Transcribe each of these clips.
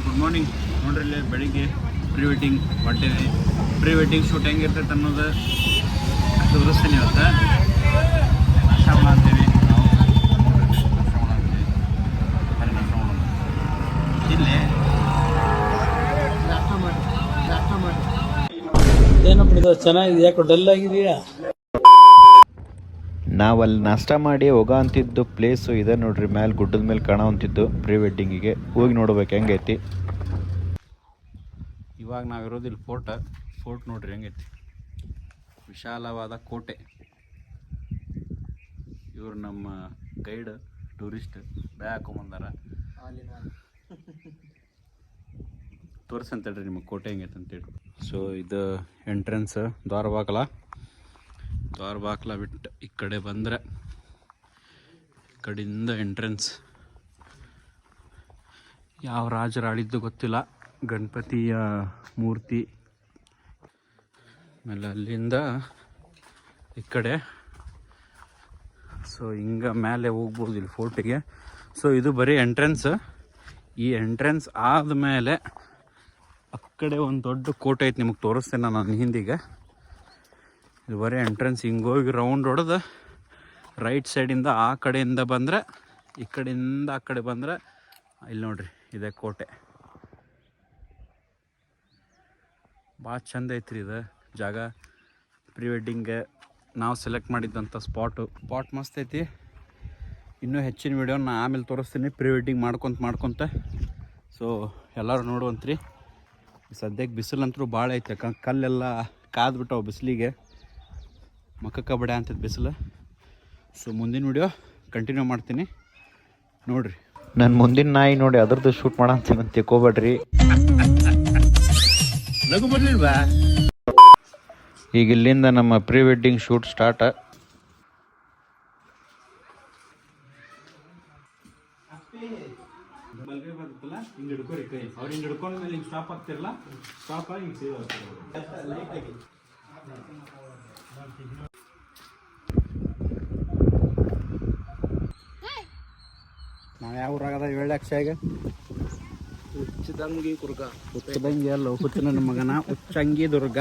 Good morning. ನೋಡ್ರಿ ಇಲ್ಲಿ ಬೆಳಿಗ್ಗೆ ಪ್ರೀ ವೆಡ್ಡಿಂಗ್ ಹೊಂಟೇನೆ. ಪ್ರೀ ವೆಡ್ಡಿಂಗ್ ಶೂಟ್ ಹೆಂಗಿರ್ತೈತೆ ಅನ್ನೋದು ತೋರಿಸ್ತೀನಿ ಇವತ್ತು. ನಾಷ್ಟ ಮಾಡ್ತೀವಿ ನಾವು. ಇಲ್ಲಿ ಏನಪ್ಪ ಇದು ಚೆನ್ನಾಗಿದೆ, ಯಾಕೋ ಡಲ್ ಆಗಿದೆಯಾ? ನಾವಲ್ಲಿ ನಾಷ್ಟ ಮಾಡಿ ಹೋಗೋ ಅಂತಿದ್ದು ಪ್ಲೇಸು ಇದೆ ನೋಡ್ರಿ, ಮೇಲೆ ಗುಡ್ಡದ ಮೇಲೆ ಕಾಣೋ ಅಂತಿದ್ದು ಪ್ರೀ ವೆಡ್ಡಿಂಗಿಗೆ ಹೋಗಿ ನೋಡ್ಬೇಕು ಹೆಂಗೈತಿ. ಇವಾಗ ನಾವಿರೋದಿಲ್ಲ ಫೋರ್ಟ್ ನೋಡ್ರಿ ಹೆಂಗೈತಿ. ವಿಶಾಲವಾದ ಕೋಟೆ. ಇವರು ನಮ್ಮ ಗೈಡ್ ಟೂರಿಸ್ಟ್ ಬ್ಯಾಗ್ ಹಾಕೊಂಬಂದಾರ. ತೋರಿಸಂತೇಳ್ರಿ ನಿಮಗೆ ಕೋಟೆ ಹೆಂಗೈತೆ ಅಂತೇಳಿ. ಸೊ ಇದು ಎಂಟ್ರೆನ್ಸ್ ದ್ವಾರ ಬಾಕ್ಲ ಬಿಟ್ಟು ಈ ಕಡೆ ಬಂದರೆ ಈ ಕಡೆಯಿಂದ ಎಂಟ್ರೆನ್ಸ್. ಯಾವ ರಾಜರು ಆಳಿದ್ದು ಗೊತ್ತಿಲ್ಲ. ಗಣಪತಿಯ ಮೂರ್ತಿ ಆಮೇಲೆ ಅಲ್ಲಿಂದ ಈ ಕಡೆ. ಸೊ ಹಿಂಗೆ ಮೇಲೆ ಹೋಗ್ಬೋದು ಇಲ್ಲಿ ಫೋರ್ಟಿಗೆ. ಸೊ ಇದು ಬರೀ ಎಂಟ್ರೆನ್ಸ್. ಈ ಎಂಟ್ರೆನ್ಸ್ ಆದಮೇಲೆ ಆ ಕಡೆ ಒಂದು ದೊಡ್ಡ ಕೋಟೆ ಐತೆ, ನಿಮಗೆ ತೋರಿಸ್ತೇನೆ ನಾನು ಹಿಂದಿಗೆ. ಇದು ಬರೀ ಎಂಟ್ರೆನ್ಸ್. ಹಿಂಗೆ ಹೋಗಿ ರೌಂಡ್ ಹೊಡೆದು ರೈಟ್ ಸೈಡಿಂದ ಆ ಕಡೆಯಿಂದ ಬಂದರೆ, ಈ ಕಡೆಯಿಂದ ಆ ಕಡೆ ಬಂದರೆ ಇಲ್ಲಿ ನೋಡ್ರಿ ಇದೆ ಕೋಟೆ. ಭಾಳ ಚಂದ ಐತ್ರಿ ಇದು ಜಾಗ. ಪ್ರೀ ವೆಡ್ಡಿಂಗ್ಗೆ ನಾವು ಸೆಲೆಕ್ಟ್ ಮಾಡಿದ್ದಂಥ ಸ್ಪಾಟ್ ಮಸ್ತ್ ಐತಿ. ಇನ್ನೂ ಹೆಚ್ಚಿನ ವೀಡಿಯೋ ನಾನು ಆಮೇಲೆ ತೋರಿಸ್ತೀನಿ ಪ್ರೀ ವೆಡ್ಡಿಂಗ್ ಮಾಡ್ಕೊತ. ಸೊ ಎಲ್ಲರೂ ನೋಡುವಂತ್ರಿ. ಸದ್ಯಕ್ಕೆ ಬಿಸಿಲಂತರೂ ಭಾಳ ಐತೆ. ಕಲ್ಲೆಲ್ಲ ಕಾದ್ಬಿಟ್ಟವು ಬಿಸಿಲಿಗೆ. ಮಕ್ಕಕ್ಕ ಬಡ ಅಂತದ ಬಿಸಿಲು. ಸೊ ಮುಂದಿನ ವಿಡಿಯೋ ಕಂಟಿನ್ಯೂ ಮಾಡ್ತೀನಿ ನೋಡ್ರಿ. ನಾನು ಮುಂದಿನ ನಾಯಿ ನೋಡಿ ಅದ್ರದ್ದು ಶೂಟ್ ಮಾಡಂತೀನಿ ಅಂತ ತಿಳ್ಕೊಬೇಡ್ರಿ. ನಗು ಬರ್ಲಿಲ್ವಾ? ಈಗ ಇಲ್ಲಿಂದ ನಮ್ಮ ಪ್ರೀ ವೆಡ್ಡಿಂಗ್ ಶೂಟ್ ಸ್ಟಾರ್ಟ್. ಹಿಂಗೆ ಹಿಡ್ಕೋರಿ ಕೈ. ಅವ್ರು ಹಿಂಗೆ ಹಿಡ್ಕೊಂಡ್ಮೇಲೆ ಹಿಂಗೆ ಸ್ಟಾಪ್ ಆಗ್ತಿರಲ್ಲ, ಸ್ಟಾಪ್ ಆಗಿ ಹಿಂಗೆ ಸೇವ್ ಲೈಟಾಗಿ. ನಾವು ಯಾವ ಊರಾಗದ ಹೇಳಕ್ಷ ಈಗ? ಹುಚ್ಚದಂಗಿ ಅಲ್ಲ, ಹುಚ್ಚ ನನ್ನ ಮಗನ ಉಚ್ಚಂಗಿ ದುರ್ಗ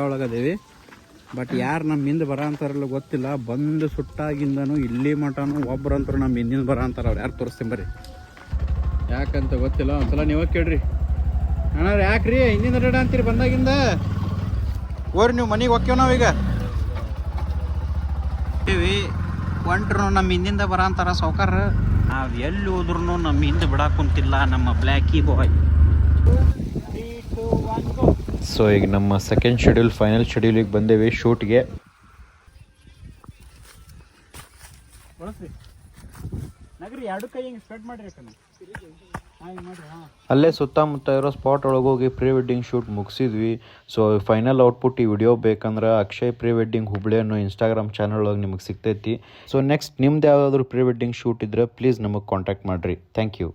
ಒಳಗದೇವಿ. ಬಟ್ ಯಾರು ನಮ್ಮ ಹಿಂದೆ ಬರ ಅಂತಾರಲ್ಲ ಗೊತ್ತಿಲ್ಲ. ಬಂದು ಸುಟ್ಟಾಗಿಂದನು ಇಲ್ಲಿ ಮಟನು ಒಬ್ರಂತರು ನಮ್ಮ ಹಿಂದಿನ ಬರ ಅಂತಾರೆ. ಅವ್ರು ಯಾರು ತೋರಿಸ್ತೀನಿ ಬರ್ರಿ, ಯಾಕಂತ ಗೊತ್ತಿಲ್ಲ. ಒಂದ್ಸಲ ನೀವು ಕೇಳ್ರಿ. ಅಣ್ಣ ಯಾಕ್ರಿ ಹಿಂದಿನ ರೇಡ ಅಂತೀರಿ ಬಂದಾಗಿಂದ? ಓರಿ ನೀವು ಮನೆಗೆ ಹೋಗ್ಯವ ನಾವೀಗ ಒಂಟ್ರು ನಮ್ಮ ಹಿಂದಿಂದ ಬರ ಅಂತಾರ ಸೌಕಾರ. ನಾವು ಎಲ್ಲಿ ಹೋದ್ರೂ ನಮ್ಮ ಹಿಂದೆ ಬಿಡಾಕ್ ಕುಂತಿಲ್ಲ ನಮ್ಮ ಬ್ಲ್ಯಾಕಿ ಬಾಯ್. ಸೊ ಈಗ ನಮ್ಮ ಸೆಕೆಂಡ್ ಶೆಡ್ಯೂಲ್, ಫೈನಲ್ ಶೆಡ್ಯೂಲಿಗೆ ಬಂದೇವಿ ಶೂಟ್ಗೆ. ಅಲ್ಲೇ ಸುತ್ತಮುತ್ತ ಇರೋ ಸ್ಪಾಟ್ ಒಳಗೆ ಹೋಗಿ ಪ್ರೀ ವೆಡ್ಡಿಂಗ್ ಶೂಟ್ ಮುಗಿಸಿದ್ವಿ. ಸೊ ಫೈನಲ್ ಔಟ್ಪುಟ್ ಈ ವಿಡಿಯೋ ಬೇಕಂದ್ರೆ ಅಕ್ಷಯ್ ಪ್ರೀ ವೆಡ್ಡಿಂಗ್ ಹುಬ್ಳಿ ಅನ್ನೋ ಇನ್ಸ್ಟಾಗ್ರಾಮ್ ಚಾನಲ್ ಒಳಗೆ ನಿಮಗೆ ಸಿಗ್ತೈತಿ. ಸೊ ನೆಕ್ಸ್ಟ್ ನಿಮ್ದು ಯಾವುದಾದ್ರೂ ಪ್ರೀ ವೆಡ್ಡಿಂಗ್ ಶೂಟ್ ಇದ್ರೆ ಪ್ಲೀಸ್ ನಮಗೆ ಕಾಂಟ್ಯಾಕ್ಟ್ ಮಾಡಿರಿ. Thank you.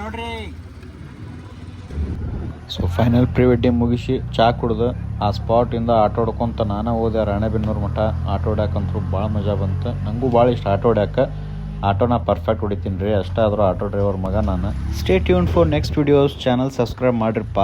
ನೋಡ್ರಿ. ಸೊ ಫೈನಲ್ ಪ್ರೀ ವೆಡ್ಡಿಂಗ್ ಮುಗಿಸಿ ಚಾ ಕುಡ್ದು ಆ ಸ್ಪಾಟಿಂದ ಆಟೋ ಹೊಡ್ಕೊಂತ ನಾನು ಹೋದೆ ರಾಣೆಬೆನ್ನೂರು ಮಠ. ಆಟೋ ಹೊಡ್ಯಾಕಂತೂ ಭಾಳ ಮಜಾ ಬಂತು. ನನಗೂ ಭಾಳ ಇಷ್ಟ ಆಟೋ ಹೊಡ್ಯಾಕ. ಆಟೋನ ಪರ್ಫೆಕ್ಟ್ ಹೊಡಿತೀನಿ ರೀ, ಅಷ್ಟೇ ಆದರೂ ಆಟೋ ಡ್ರೈವರ್ ಮಗ ನಾನು. Stay tune for next videos. Channel subscribe ಮಾಡಿರಿಪ್ಪ.